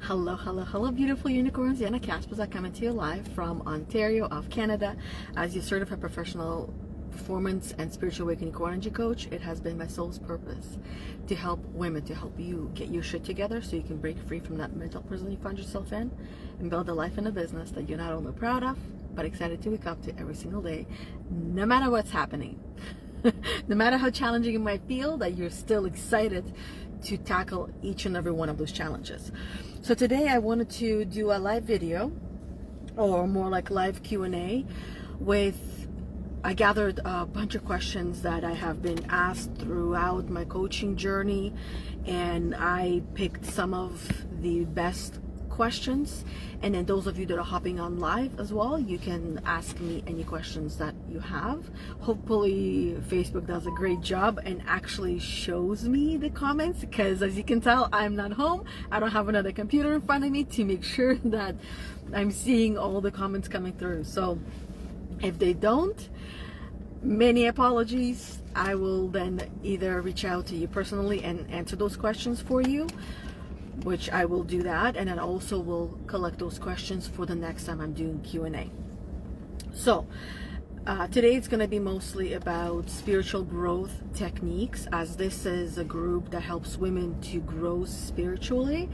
Hello, beautiful unicorns. Yana Kasperczak coming to you live from Ontario of Canada. As your certified professional performance and spiritual awakening core energy coach, it has been my soul's purpose to help women, to help you get your shit together so you can break free from that mental prison you find yourself in and build a life and a business that you're not only proud of, but excited to wake up to every single day, no matter what's happening. No matter how challenging it might feel, that you're still excited to tackle each and every one of those challenges. So today I wanted to do a live video, or more like live Q&A, with, I gathered a bunch of questions that I have been asked throughout my coaching journey, and I picked some of the best questions. And then those of you that are hopping on live as well, you can ask me any questions that you have. Hopefully Facebook does a great job and actually shows me the comments, because as you can tell, I'm not home. I don't have another computer in front of me to make sure that I'm seeing all the comments coming through. So if they don't, many apologies. I will then either reach out to you personally and answer those questions for you, which I will do that, and then also will collect those questions for the next time I'm doing Q&A. So today it's going to be mostly about spiritual growth techniques, as this is a group that helps women to grow spiritually.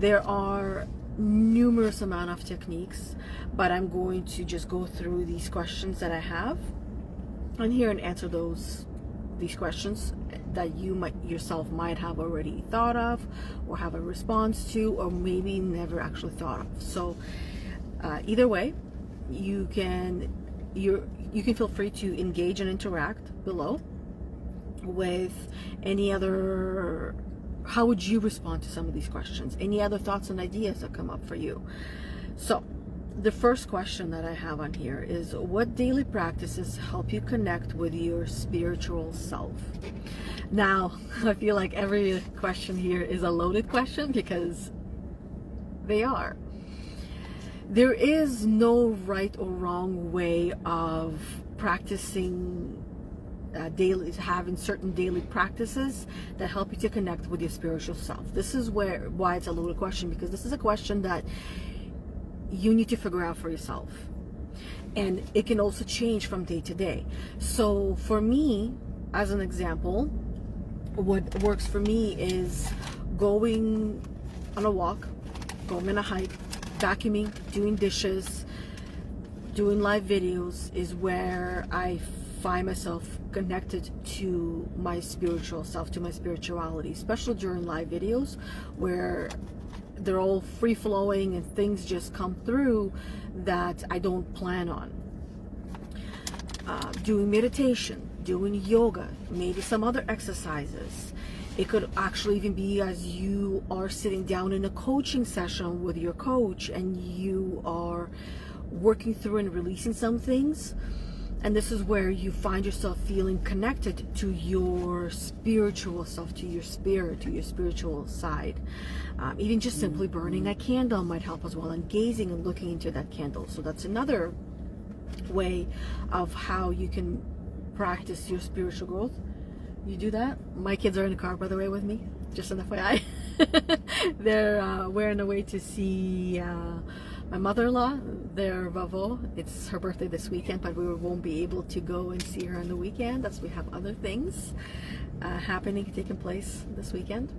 There are numerous amount of techniques, but I'm going to just go through these questions that I have on here and answer these questions that you yourself might have already thought of, or have a response to, or maybe never actually thought of. So either way, you can feel free to engage and interact below with any other, how would you respond to some of these questions, any other thoughts and ideas that come up for you. So the first question that I have on here is, what daily practices help you connect with your spiritual self? Now, I feel like every question here is a loaded question, because they are. There is no right or wrong way of practicing having certain daily practices that help you to connect with your spiritual self. This is why it's a loaded question, because this is a question that you need to figure out for yourself, and it can also change from day to day. So for me, as an example, what works for me is going on a walk, going on a hike, vacuuming, doing dishes, doing live videos is where I find myself connected to my spiritual self, to my spirituality, especially during live videos where they're all free-flowing and things just come through that I don't plan on. Doing meditation, doing yoga, maybe some other exercises. It could actually even be as you are sitting down in a coaching session with your coach and you are working through and releasing some things. And this is where you find yourself feeling connected to your spiritual self, to your spirit, to your spiritual side. Even just simply burning a candle might help as well, and gazing and looking into that candle. So that's another way of how you can practice your spiritual growth. You do that. My kids are in the car, by the way, with me, just an FYI. We're on the way to see my mother-in-law, their Vavo. It's her birthday this weekend, but we won't be able to go and see her on the weekend, as we have other things taking place this weekend.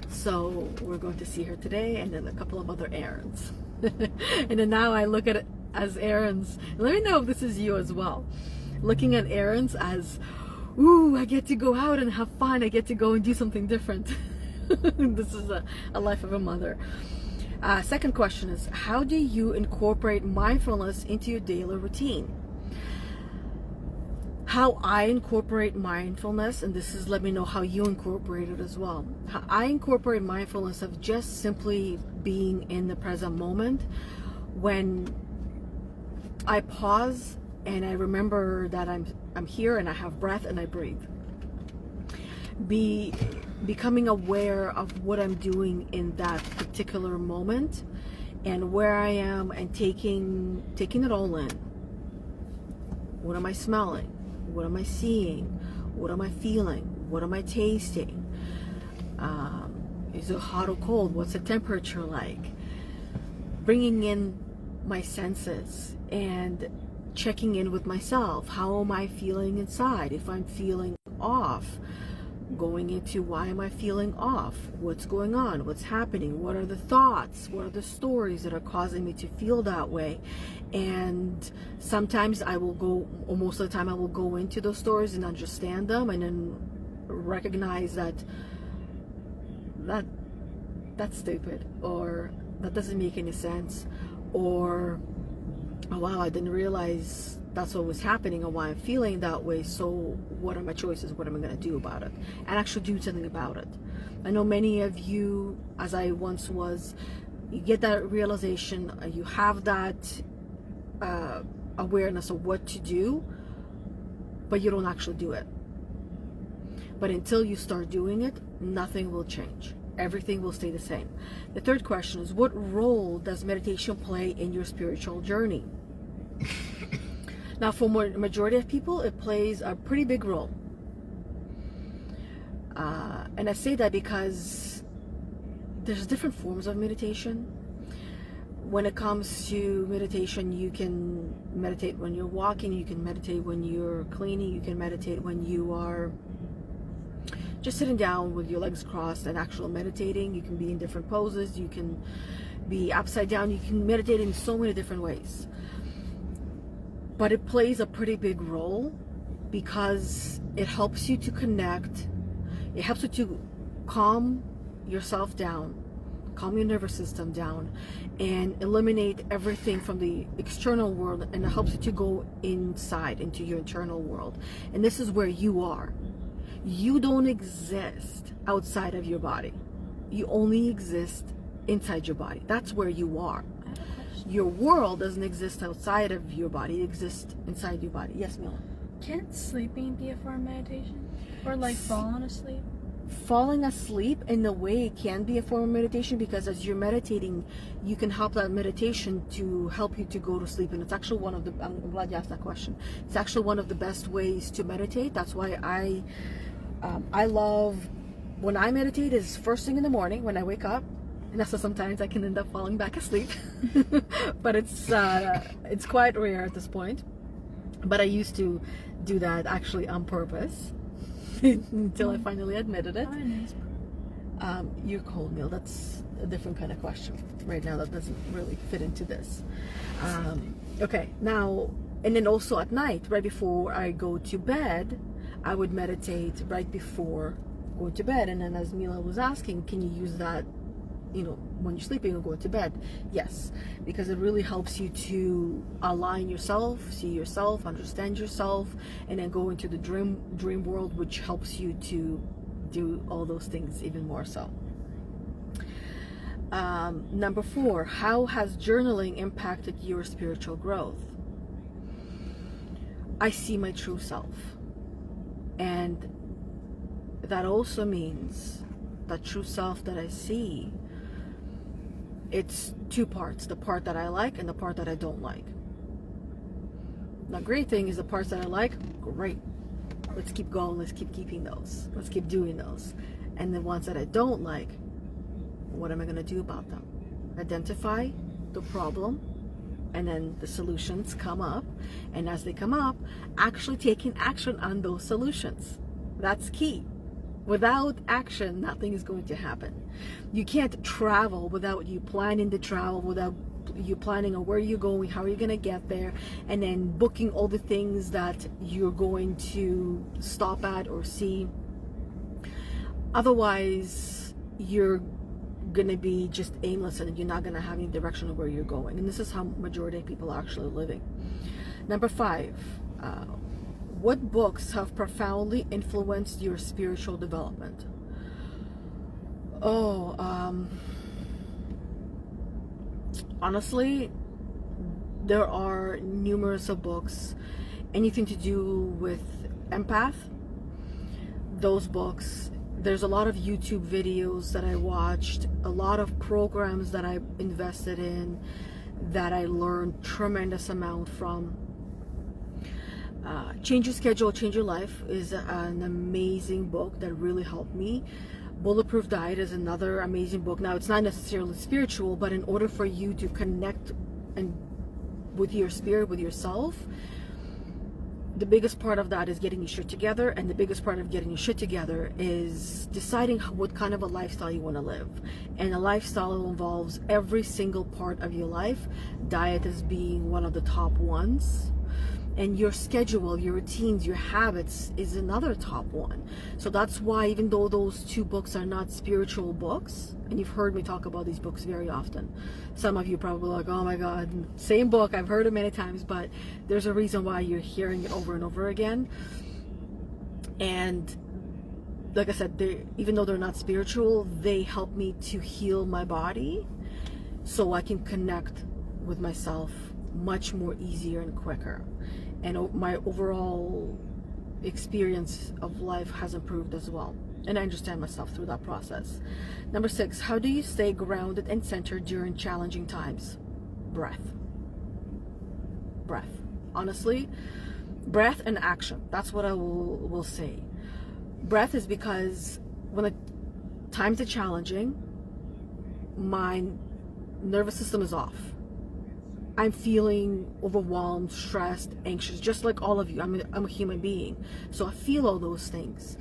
So we're going to see her today, and then a couple of other errands. And then now I look at it as errands. Let me know if this is you as well. Looking at errands as, ooh, I get to go out and have fun. I get to go and do something different. This is a life of a mother. Second question is, how do you incorporate mindfulness into your daily routine? How I incorporate mindfulness, and this is, let me know how you incorporate it as well. How I incorporate mindfulness of just simply being in the present moment, when I pause and I remember that I'm here and I have breath and I breathe. Becoming aware of what I'm doing in that particular moment and where I am, and taking it all in. What am I smelling? What am I seeing? What am I feeling? What am I tasting? Is it hot or cold? What's the temperature like? Bringing in my senses and checking in with myself. How am I feeling inside? If I'm feeling off, going into why am I feeling off? What's going on? What's happening? What are the thoughts? What are the stories that are causing me to feel that way? And sometimes I will go, or most of the time I will go into those stories and understand them, and then recognize that that's stupid, or that doesn't make any sense, or oh wow, I didn't realize that's what was happening or why I'm feeling that way. So what are my choices? What am I going to do about it? And actually do something about it. I know many of you, as I once was, you get that realization, you have that awareness of what to do, but you don't actually do it. But until you start doing it, nothing will change. Everything will stay the same. The third question is, what role does meditation play in your spiritual journey? Now, for majority of people, it plays a pretty big role. And I say that because there's different forms of meditation. When it comes to meditation, you can meditate when you're walking, you can meditate when you're cleaning, you can meditate when you are just sitting down with your legs crossed and actually meditating. You can be in different poses, you can be upside down, you can meditate in so many different ways. But it plays a pretty big role because it helps you to connect, it helps you to calm yourself down, calm your nervous system down, and eliminate everything from the external world, and it helps you to go inside into your internal world. And this is where you are. You don't exist outside of your body. You only exist inside your body. That's where you are. Your world doesn't exist outside of your body. It exists inside your body. Yes, Mila? Can't sleeping be a form of meditation? Or like falling asleep? Falling asleep, in a way, it can be a form of meditation, because as you're meditating, you can help that meditation to help you to go to sleep. And it's actually one of the, I'm glad you asked that question. It's actually one of the best ways to meditate. That's why I love, when I meditate, is first thing in the morning when I wake up. And also sometimes I can end up falling back asleep, but it's quite rare at this point. But I used to do that actually on purpose until I finally admitted it. You're cold, Neil. That's a different kind of question right now. That doesn't really fit into this. Okay, now, and then also at night, right before I go to bed, I would meditate right before going to bed. And then, as Mila was asking, can you use that, you know, when you're sleeping or going to bed? Yes, because it really helps you to align yourself, see yourself, understand yourself, and then go into the dream world, which helps you to do all those things even more so. Number 4, how has journaling impacted your spiritual growth? I see my true self, and that also means that true self that I see, it's two parts: the part that I like and the part that I don't like. The great thing is the parts that I like, great, let's keep going, let's keep keeping those, let's keep doing those. And the ones that I don't like, what am I going to do about them? Identify the problem, and then the solutions come up, and as they come up, actually taking action on those solutions. That's key. Without action, nothing is going to happen. You can't travel without you planning to travel, without you planning on where you're going, how are you going to get there, and then booking all the things that you're going to stop at or see. Otherwise, you're going to be just aimless, and you're not going to have any direction of where you're going. And this is how majority of people are actually living. Number 5, what books have profoundly influenced your spiritual development? Honestly, there are numerous of books. Anything to do with empath, those books. There's a lot of YouTube videos that I watched, a lot of programs that I invested in, that I learned tremendous amount from. Change Your Schedule, Change Your Life is an amazing book that really helped me. Bulletproof Diet is another amazing book. Now, it's not necessarily spiritual, but in order for you to connect and with your spirit, with yourself, the biggest part of that is getting your shit together, and the biggest part of getting your shit together is deciding what kind of a lifestyle you want to live. And a lifestyle involves every single part of your life, diet as being one of the top ones, and your schedule, your routines, your habits is another top one. So that's why, even though those two books are not spiritual books, and you've heard me talk about these books very often, some of you probably like, oh my god, same book, I've heard it many times, but there's a reason why you're hearing it over and over again. And like I said, even though they're not spiritual, they help me to heal my body so I can connect with myself much more easier and quicker. And my overall experience of life has improved as well. And I understand myself through that process. Number 6, how do you stay grounded and centered during challenging times? Breath. Breath. Honestly, breath and action. That's what I will say. Breath is because when the times are challenging, my nervous system is off. I'm feeling overwhelmed, stressed, anxious, just like all of you. I'm a human being, so I feel all those things.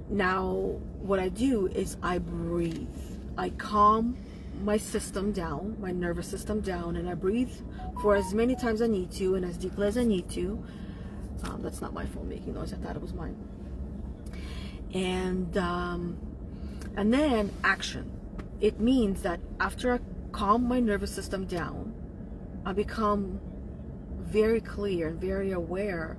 Now, what I do is I breathe. I calm my system down, my nervous system down, and I breathe for as many times as I need to and as deeply as I need to. That's not my phone making noise. I thought it was mine. And then action. It means that after I calm my nervous system down, I become very clear and very aware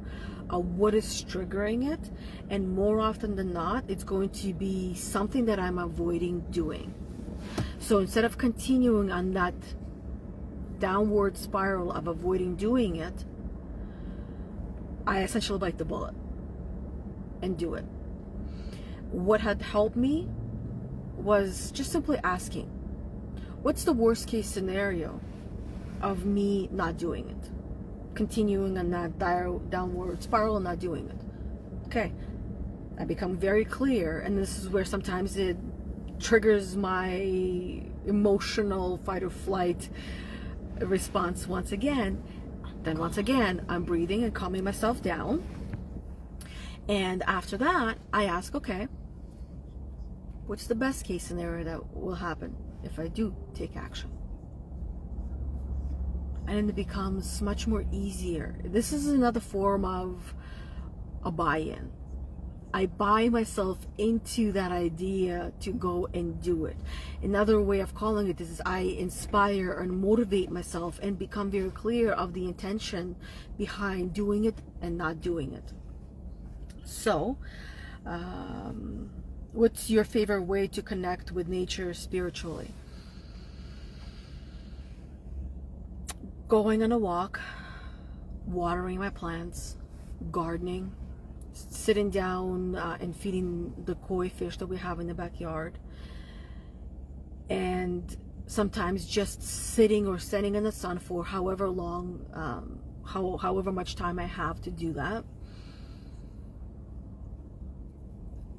of what is triggering it, and more often than not, it's going to be something that I'm avoiding doing. So instead of continuing on that downward spiral of avoiding doing it, I essentially bite the bullet and do it. What had helped me was just simply asking, what's the worst case scenario of me not doing it, continuing on that downward spiral and not doing it? Okay, I become very clear, and this is where sometimes it triggers my emotional fight or flight response once again. Then once again, I'm breathing and calming myself down, and after that I ask, okay, what's the best case scenario that will happen if I do take action? And then it becomes much more easier. This is another form of a buy-in. I buy myself into that idea to go and do it. Another way of calling it is I inspire and motivate myself and become very clear of the intention behind doing it and not doing it. So, what's your favorite way to connect with nature spiritually? Going on a walk, watering my plants, gardening, sitting down and feeding the koi fish that we have in the backyard, and sometimes just sitting or standing in the sun for however long, however much time I have to do that.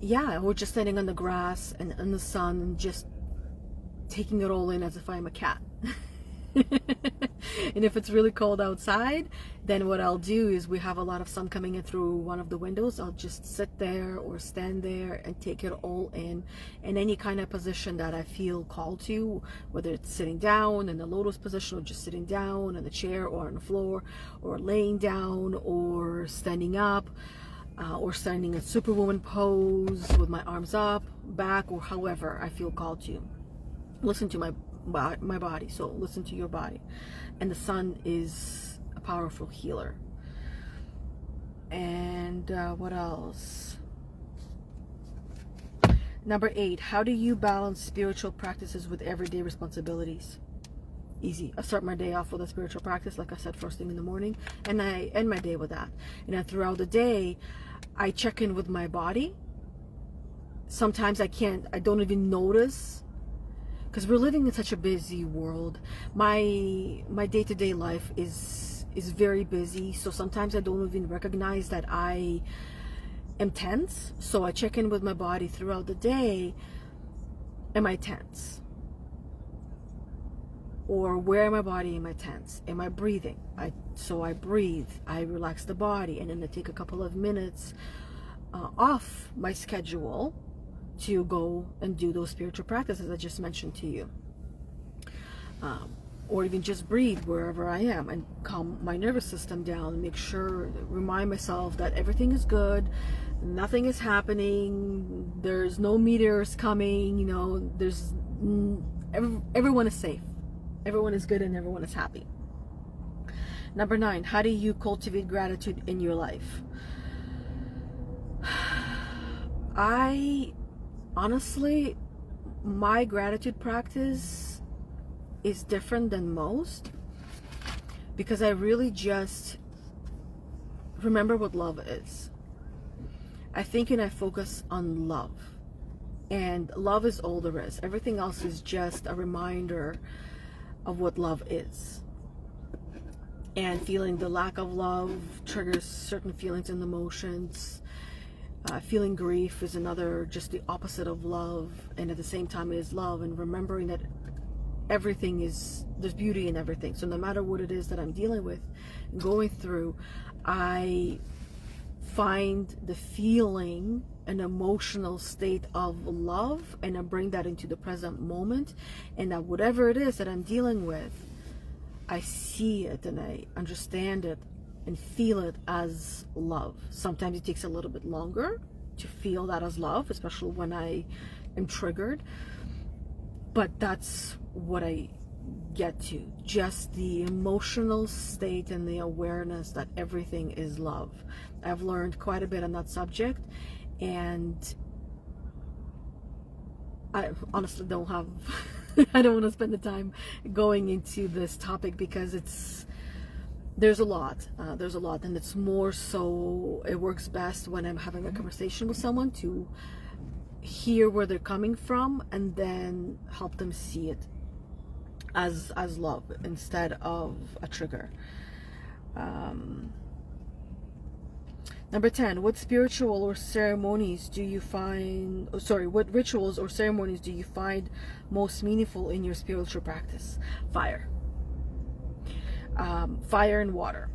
Yeah, or just standing on the grass and in the sun and just taking it all in as if I'm a cat. And if it's really cold outside, then what I'll do is, we have a lot of sun coming in through one of the windows, I'll just sit there or stand there and take it all in any kind of position that I feel called to, whether it's sitting down in the lotus position, or just sitting down in the chair or on the floor, or laying down, or standing up, or standing in superwoman pose with my arms up, back, or however I feel called to. Listen to my body. So listen to your body. And the sun is a powerful healer. And what else? Number 8, how do you balance spiritual practices with everyday responsibilities? Easy. I start my day off with a spiritual practice, like I said, first thing in the morning, and I end my day with that. And then throughout the day, I check in with my body. Sometimes I don't even notice, because we're living in such a busy world. My day-to-day life is very busy, so sometimes I don't even recognize that I am tense, so I check in with my body throughout the day. Am I tense? Or where in my body am I tense? Am I breathing? So I breathe, I relax the body, and then I take a couple of minutes off my schedule to go and do those spiritual practices I just mentioned to you. Or even just breathe wherever I am and calm my nervous system down, make sure, remind myself that everything is good, nothing is happening, there's no meteors coming, there's everyone is safe, everyone is good, and everyone is happy. Number 9, how do you cultivate gratitude in your life? Honestly, my gratitude practice is different than most because I really just remember what love is. I think and I focus on love, and love is all there is. Everything else is just a reminder of what love is. And feeling the lack of love triggers certain feelings and emotions. Feeling grief is another, just the opposite of love, and at the same time it is love. And remembering that everything is, there's beauty in everything. So no matter what it is that I'm dealing with, going through, I find the feeling, an emotional state of love, and I bring that into the present moment, and that whatever it is that I'm dealing with, I see it and I understand it and feel it as love. Sometimes it takes a little bit longer to feel that as love, especially when I am triggered. But that's what I get to, just the emotional state and the awareness that everything is love. I've learned quite a bit on that subject, and I honestly don't have I don't want to spend the time going into this topic because there's a lot, and it's more so, it works best when I'm having a conversation with someone to hear where they're coming from and then help them see it as love instead of a trigger. Number 10, what spiritual or ceremonies do you find, what rituals or ceremonies do you find most meaningful in your spiritual practice? Fire. Fire and water.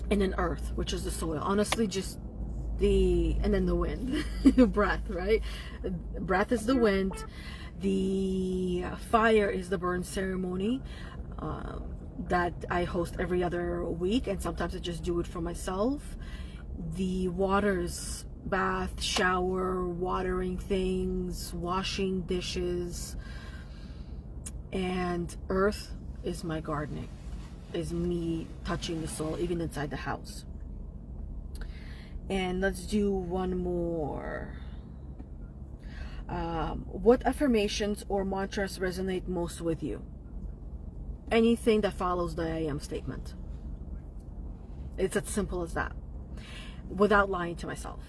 And then earth, which is the soil. Honestly, just and then the wind. Breath, right? Breath is the wind. The fire is the burn ceremony. That I host every other week, and sometimes I just do it for myself. The waters, bath, shower, watering things, washing dishes, and earth is my gardening, is me touching the soil, even inside the house. And let's do one more. What affirmations or mantras resonate most with you? Anything that follows the I am statement. It's as simple as that, without lying to myself.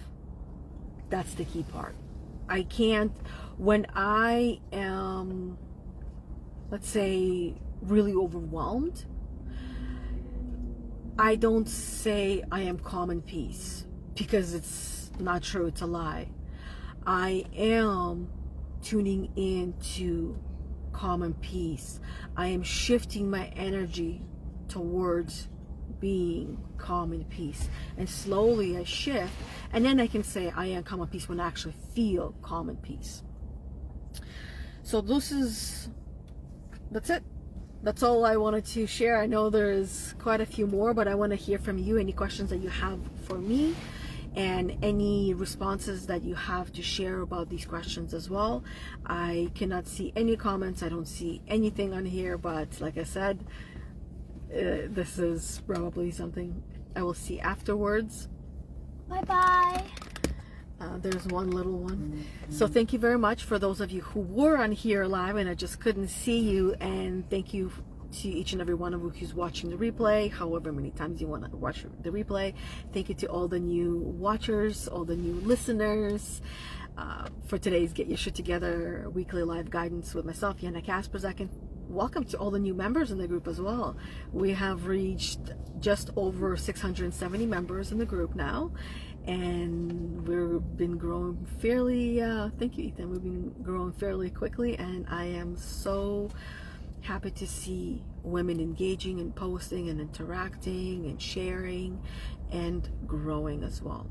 That's the key part. I can't, when I am, let's say, really overwhelmed, I don't say I am calm and peace, because it's not true, it's a lie. I am tuning into calm and peace. I am shifting my energy towards being calm and peace, and slowly I shift, and then I can say I am calm and peace when I actually feel calm and peace. So that's it. That's all I wanted to share. I know there's quite a few more, but I want to hear from you, any questions that you have for me, and any responses that you have to share about these questions as well. I cannot see any comments. I don't see anything on here, but like I said, this is probably something I will see afterwards. Bye-bye. There's one little one. So thank you very much for those of you who were on here live and I just couldn't see you, and thank you to each and every one of you who's watching the replay, however many times you want to watch the replay. Thank you to all the new watchers, all the new listeners, for today's Get Your Shit Together weekly live guidance with myself, Yana Kasperczak. welcome to all the new members in the group as well. We have reached just over 670 members in the group now, and we've been growing fairly, thank you Ethan, we've been growing fairly quickly, and I am so happy to see women engaging and posting and interacting and sharing and growing as well.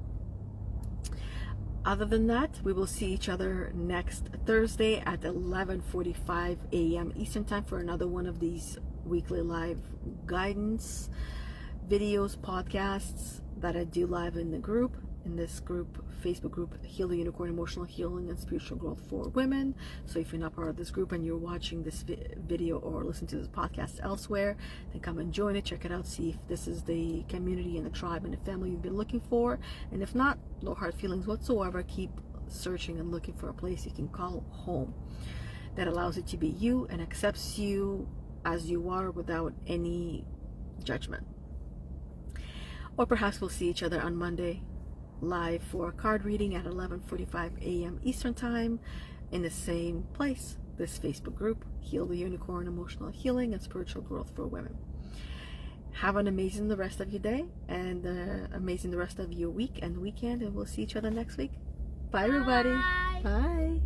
Other than that, we will see each other next Thursday at 11:45 a.m. Eastern Time for another one of these weekly live guidance videos, podcasts that I do live in the group, in this group, Facebook group, Heal the Unicorn, Emotional Healing and Spiritual Growth for Women. So if you're not part of this group and you're watching this video or listen to this podcast elsewhere, then come and join it, check it out, see if this is the community and the tribe and the family you've been looking for. And if not, no hard feelings whatsoever. Keep searching and looking for a place you can call home that allows you to be you and accepts you as you are without any judgment. Or perhaps we'll see each other on Monday live for a card reading at 11:45 a.m. Eastern Time in the same place, this Facebook group, Heal the Unicorn, Emotional Healing and Spiritual Growth for Women. Have an amazing the rest of your day, and amazing the rest of your week and weekend, and we'll see each other next week. Bye everybody. Bye.